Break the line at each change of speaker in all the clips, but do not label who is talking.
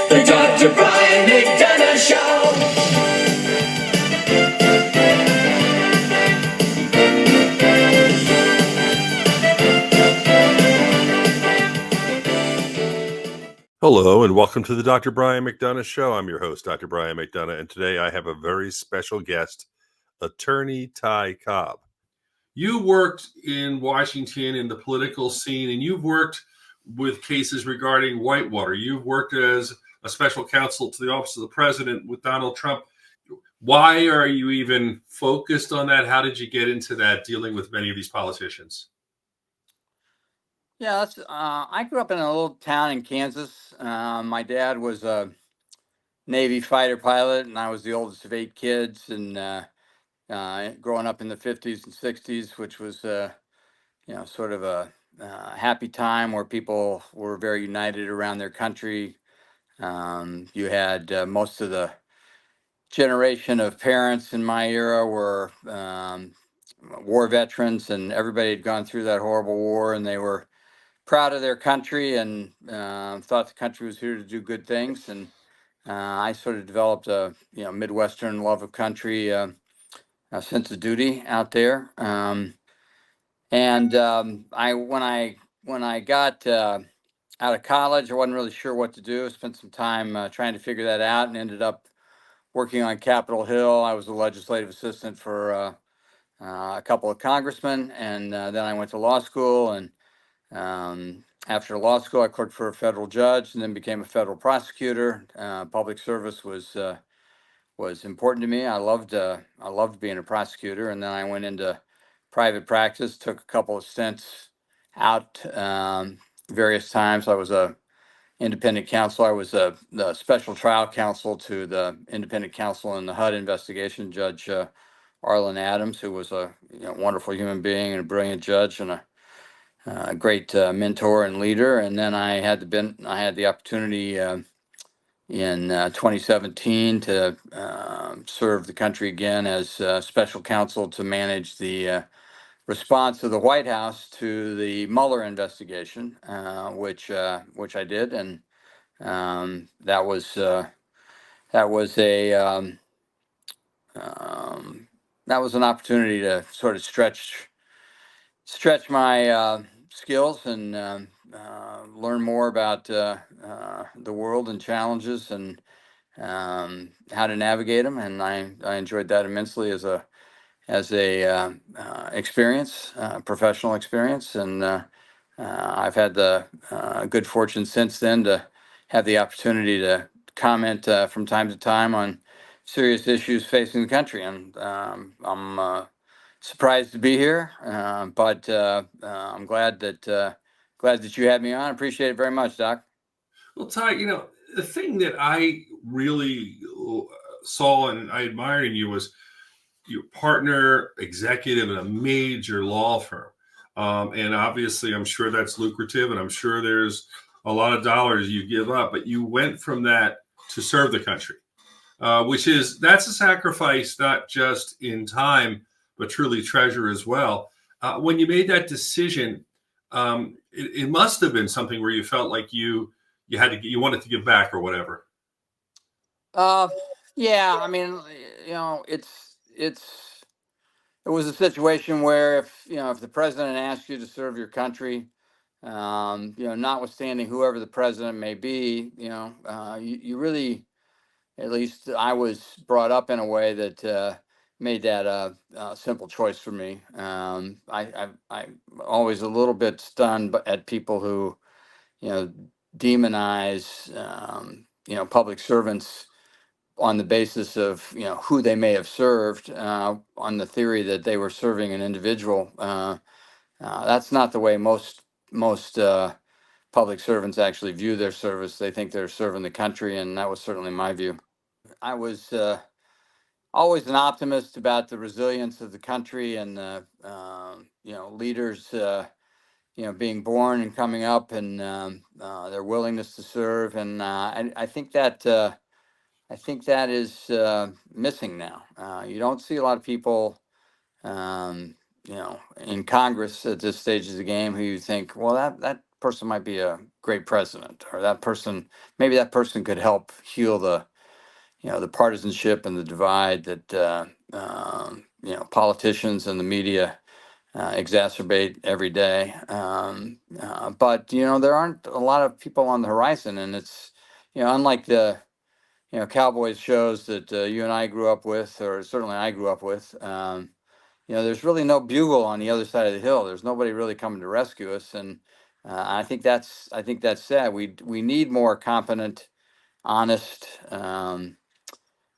The Dr. Brian McDonough Show.
Hello, and welcome to the Dr. Brian McDonough Show. I'm your host, Dr. Brian McDonough, and today I have a very special guest, Attorney Ty Cobb. You worked in Washington in the political scene, and you've worked with cases regarding Whitewater. You've worked as a special counsel to the Office of the President with Donald Trump. Why are you even focused on that? How did you get into that, dealing with many of these politicians?
Yeah, I grew up in a little town in Kansas. My dad was a Navy fighter pilot, and I was the oldest of 8 kids. And growing up in the 50s and 60s, which was sort of a happy time where people were very united around their country. You had most of the generation of parents in my era were war veterans, and everybody had gone through that horrible war, and they were proud of their country and thought the country was here to do good things. And I sort of developed a Midwestern love of country, a sense of duty out there. When I got out of college, I wasn't really sure what to do. I spent some time trying to figure that out, and ended up working on Capitol Hill. I was a legislative assistant for a couple of congressmen, and then I went to law school. And after law school, I clerked for a federal judge, and then became a federal prosecutor. Public service was important to me. I loved being a prosecutor, and then I went into private practice. Took a couple of stints out various times. I was a independent counsel. I was the special trial counsel to the independent counsel in the HUD investigation, Judge Arlen Adams, who was a wonderful human being and a brilliant judge, and a great mentor and leader. And then I had the opportunity in 2017 to serve the country again as special counsel to manage the response of the White House to the Mueller investigation, which I did. And that was an opportunity to sort of stretch my skills and learn more about the world and challenges, and how to navigate them. And I enjoyed that immensely as a experience, professional experience. And I've had the good fortune since then to have the opportunity to comment from time to time on serious issues facing the country. And I'm surprised to be here, but I'm glad that you had me on. Appreciate it very much, Doc.
Well, Ty, the thing that I really saw and I admired in you was your partner, executive in a major law firm. And obviously, I'm sure that's lucrative, and I'm sure there's a lot of dollars you give up, but you went from that to serve the country, that's a sacrifice, not just in time, but truly treasure as well. When you made that decision, it must have been something where you felt like you wanted to give back or whatever.
Yeah, I mean, it was a situation where if the president asks you to serve your country, notwithstanding whoever the president may be, you really, at least I was brought up in a way that made that a simple choice for me. I'm always a little bit stunned at people who, demonize, public servants on the basis of who they may have served, on the theory that they were serving an individual. That's not the way most public servants actually view their service. They think they're serving the country, and that was certainly my view. I was always an optimist about the resilience of the country and the leaders being born and coming up, and their willingness to serve. And I think that is missing now. You don't see a lot of people, in Congress at this stage of the game who you think, well, that person might be a great president, or maybe that person could help heal the partisanship and the divide that politicians and the media exacerbate every day. But there aren't a lot of people on the horizon, and it's unlike the cowboys shows that you and I grew up with, or certainly I grew up with. There's really no bugle on the other side of the hill. There's nobody really coming to rescue us, and I think that's sad. We need more competent, honest,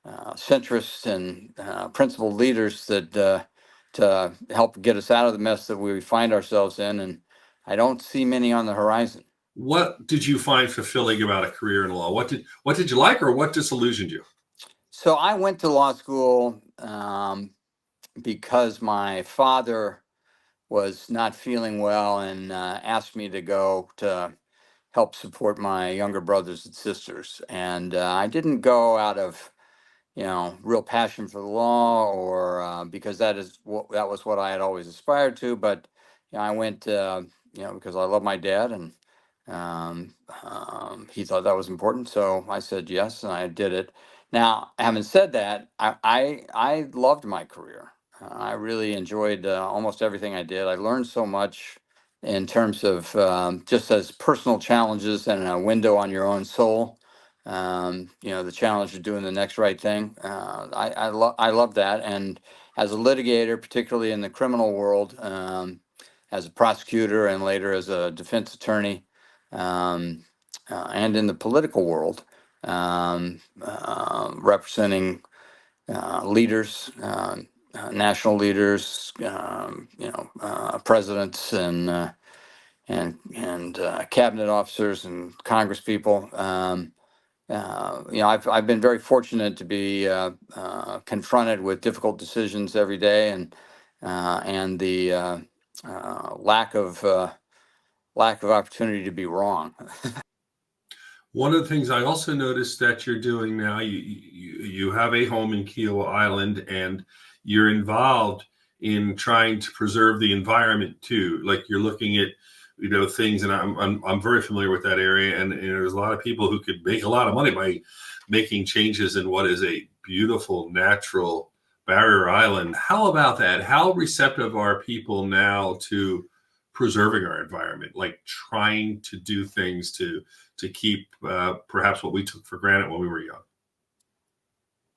centrist, and principled leaders to help get us out of the mess that we find ourselves in, and I don't see many on the horizon.
What did you find fulfilling about a career in law? What did you like, or what disillusioned you?
So I went to law school because my father was not feeling well and asked me to go to help support my younger brothers and sisters. And I didn't go out of real passion for the law, or because that was what I had always aspired to. But I went, because I love my dad, and he thought that was important. So I said yes, and I did it. Now, having said that, I loved my career. I really enjoyed almost everything I did. I learned so much in terms of just as personal challenges and a window on your own soul. The challenge of doing the next right thing. I love that. And as a litigator, particularly in the criminal world, as a prosecutor and later as a defense attorney, and in the political world, representing leaders, national leaders, presidents, and cabinet officers and Congress people. I've been very fortunate to be confronted with difficult decisions every day, and the lack of opportunity to be wrong.
One of the things I also noticed that you're doing now, you have a home in Kiowa Island, and you're involved in trying to preserve the environment too. Like you're looking at things, and I'm very familiar with that area, and there's a lot of people who could make a lot of money by making changes in what is a beautiful natural barrier island. How about that? How receptive are people now to preserving our environment, like trying to do things to keep perhaps what we took for granted when we were young?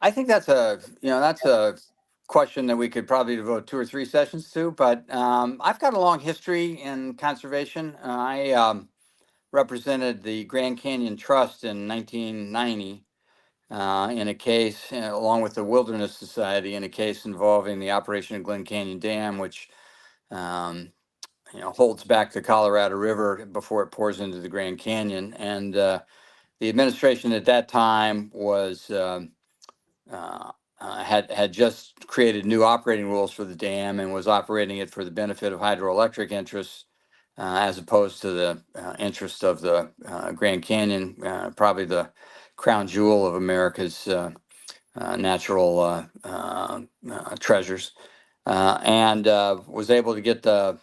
I think that's a question that we could probably devote 2 or 3 sessions to. But I've got a long history in conservation. I represented the Grand Canyon Trust in 1990 in a case, along with the Wilderness Society, in a case involving the operation of Glen Canyon Dam, which holds back the Colorado River before it pours into the Grand Canyon. And the administration at that time was had just created new operating rules for the dam and was operating it for the benefit of hydroelectric interests, as opposed to the interest of the Grand Canyon, probably the crown jewel of America's natural treasures. And was able to get the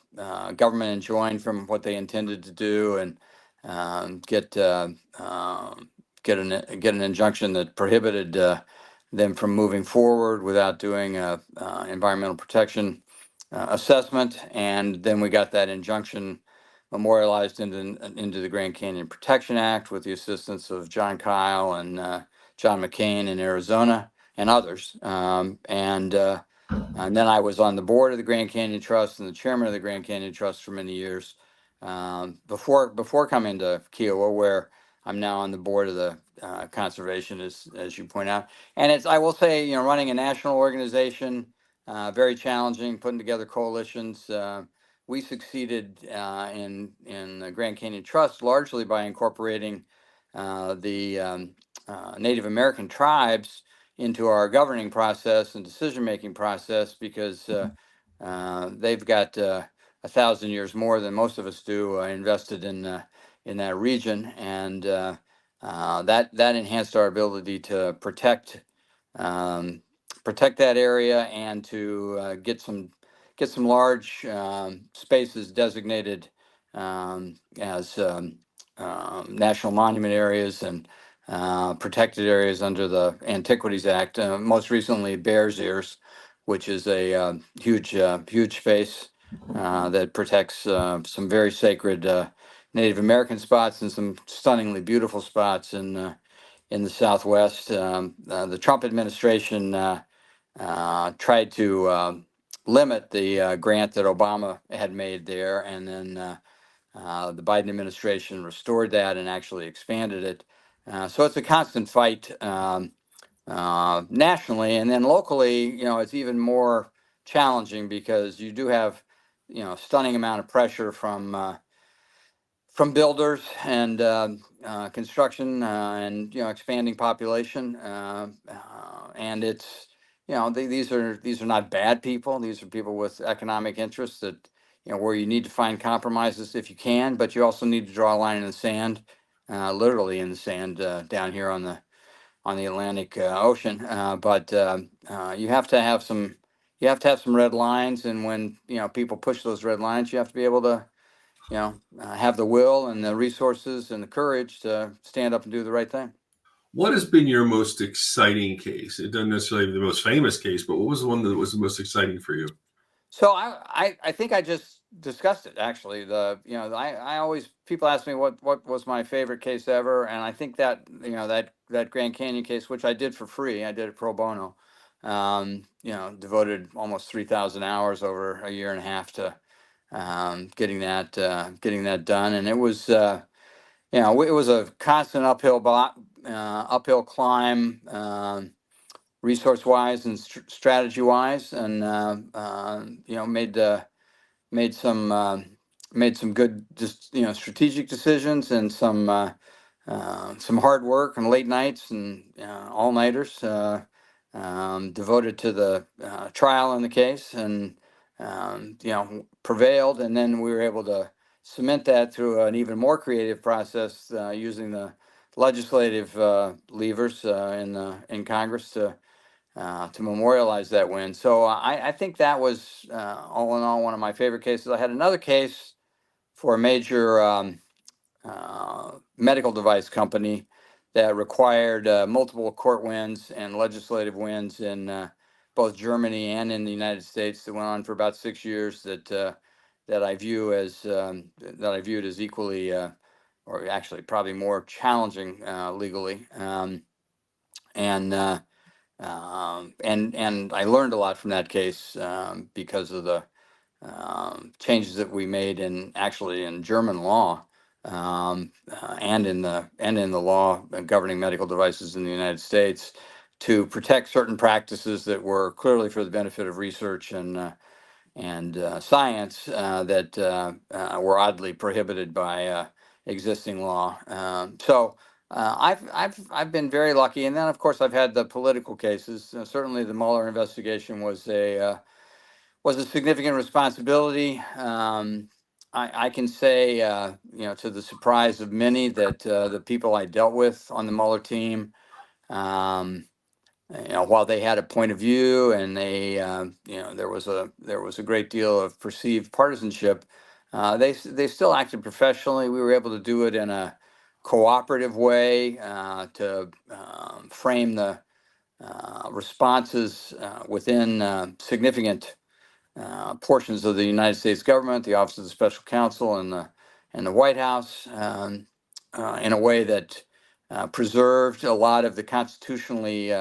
government enjoined from what they intended to do, and get an injunction that prohibited them from moving forward without doing a environmental protection assessment. And then we got that injunction memorialized into the Grand Canyon Protection Act with the assistance of John Kyle and John McCain in Arizona and others. And then I was on the board of the Grand Canyon Trust and the chairman of the Grand Canyon Trust for many years, before coming to Kiowa, where I'm now on the board of the conservation, as you point out. And I will say, running a national organization, very challenging, putting together coalitions. We succeeded in the Grand Canyon Trust largely by incorporating the Native American tribes into our governing process and decision-making process, because they've got 1,000 years more than most of us do invested in that region, and that enhanced our ability to protect that area, and to get some large spaces designated as national monument areas and protected areas under the Antiquities Act. Most recently, Bears Ears, which is a huge space that protects some very sacred Native American spots and some stunningly beautiful spots in the Southwest. The Trump administration tried to limit the grant that Obama had made there, and then the Biden administration restored that and actually expanded it. So it's a constant fight nationally, and then locally, it's even more challenging because you do have, stunning amount of pressure from builders and construction and expanding population, and it's these are not bad people. These are people with economic interests that where you need to find compromises if you can, but you also need to draw a line in the sand, literally in the sand down here on the Atlantic Ocean. But you have to have some red lines, and when people push those red lines, you have to be able to have the will and the resources and the courage to stand up and do the right thing.
What has been your most exciting case? It doesn't necessarily be the most famous case, but what was the one that was the most exciting for you?
So I think I just discussed it actually. I always, people ask me what was my favorite case ever, and I think that that Grand Canyon case, which I did for free, I did it pro bono. Devoted almost 3,000 hours over a year and a half to getting that done, and it was it was a constant uphill climb, resource wise and strategy wise, and made some good just strategic decisions, and some hard work and late nights and all nighters devoted to the trial in the case, and prevailed, and then we were able to cement that through an even more creative process using the legislative levers in Congress to memorialize that win. So I think that was all in all one of my favorite cases. I had another case for a major medical device company that required multiple court wins and legislative wins in both Germany and in the United States, that went on for about 6 years. That I view as that I viewed as equally, or actually probably more challenging legally, and I learned a lot from that case because of the changes that we made in German law, and in the law governing medical devices in the United States, to protect certain practices that were clearly for the benefit of research and science, that were oddly prohibited by existing law. I've been very lucky, and then of course I've had the political cases. Certainly, the Mueller investigation was a significant responsibility. I can say, to the surprise of many, that the people I dealt with on the Mueller team, while they had a point of view, and there was a great deal of perceived partisanship, they still acted professionally. We were able to do it in a cooperative way, to frame the responses within significant portions of the United States government, the Office of the Special Counsel, and the White House, in a way that preserved a lot of the constitutionally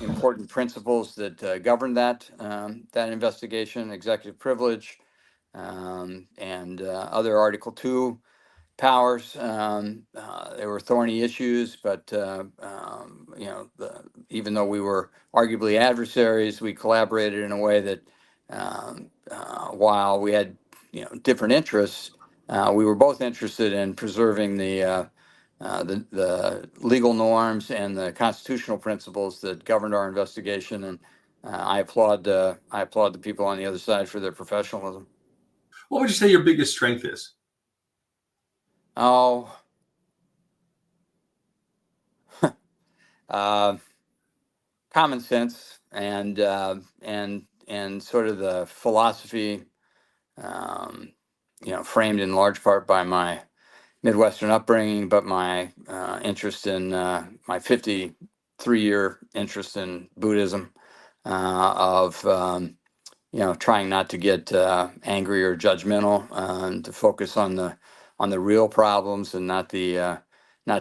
important principles that govern that investigation: executive privilege, and other Article 2 powers. There were thorny issues, but even though we were arguably adversaries, we collaborated in a way that, while we had different interests, we were both interested in preserving the legal norms and the constitutional principles that governed our investigation. And I applaud the people on the other side for their professionalism.
What would you say your biggest strength is?
Oh, common sense and sort of the philosophy, framed in large part by my Midwestern upbringing, but my interest in my 53-year interest in Buddhism, trying not to get angry or judgmental, and to focus on the real problems and not the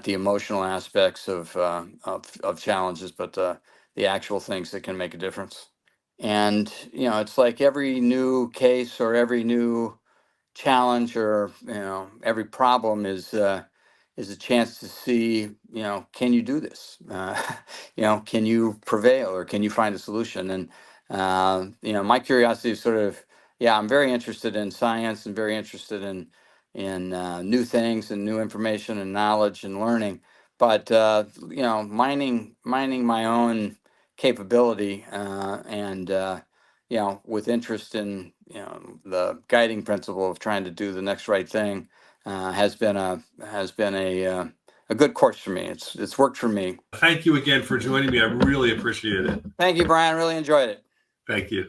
emotional aspects of challenges, but the actual things that can make a difference. And it's like every new case or every new challenge or every problem is a chance to see, can you do this? Can you prevail, or can you find a solution? And my curiosity is sort of, I'm very interested in science and very interested in new things and new information and knowledge and learning, but mining my own capability, and with interest in the guiding principle of trying to do the next right thing, has been a good course for me. It's worked for me.
Thank you again for joining me. I really appreciate it.
Thank you, Brian. Really enjoyed it.
Thank you.